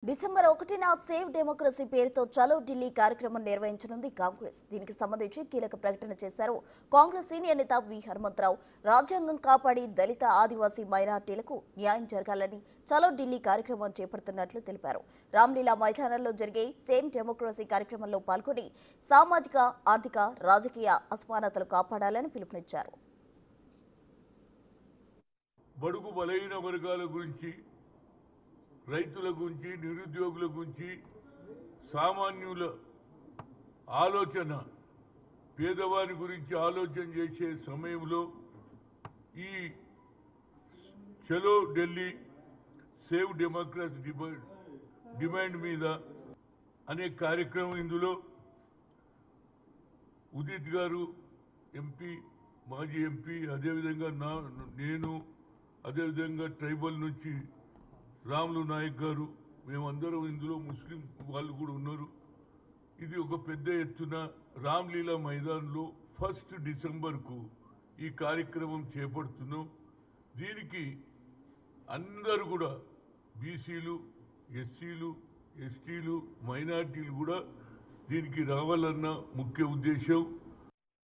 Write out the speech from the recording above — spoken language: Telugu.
డిసెంబర్ 1న సేవ్ డెమోక్రసీ పేరుతో చలో ఢిల్లీ కార్యక్రమం నిర్వహించనుంది కాంగ్రెస్. దీనికి సంబంధించి కీలక ప్రకటన చేశారు కాంగ్రెస్ సీనియర్ నేత వి హనుమంతరావు. రాజ్యాంగం కాపాడి దళిత ఆదివాసీ మైనార్టీలకు న్యాయం జరగాలని చలో ఢిల్లీ కార్యక్రమం చేపడుతున్నట్లు తెలిపారు. రామ్లీలా మైదానంలో జరిగే సేవ్ డెమోక్రసీ కార్యక్రమంలో పాల్గొని సామాజిక, ఆర్థిక, రాజకీయ అసమానతలు కాపాడాలని పిలుపునిచ్చారు. బడుగు బలహీన వర్గాల గురించి, రైతుల గురించి, నిరుద్యోగుల గురించి, సామాన్యుల ఆలోచన, పేదవారి గురించి ఆలోచన చేసే సమయంలో ఈ చలో ఢిల్లీ సేవ్ డెమోక్రసీ డిమాండ్ మీద అనే కార్యక్రమం, ఇందులో ఉదిత్ గారు ఎంపీ, మాజీ ఎంపీ, అదేవిధంగా నేను, అదేవిధంగా ట్రైబల్ నుంచి రాములు నాయక్ గారు, మేమందరం ఇందులో ముస్లిం వాళ్ళు కూడా ఉన్నారు. ఇది ఒక పెద్ద ఎత్తున రామ్లీలా మైదాన్లో 1 డిసెంబర్కు ఈ కార్యక్రమం చేపడుతున్నాం. దీనికి అందరూ కూడా బీసీలు, ఎస్సీలు, ఎస్టీలు, మైనార్టీలు కూడా దీనికి రావాలన్న ముఖ్య ఉద్దేశం.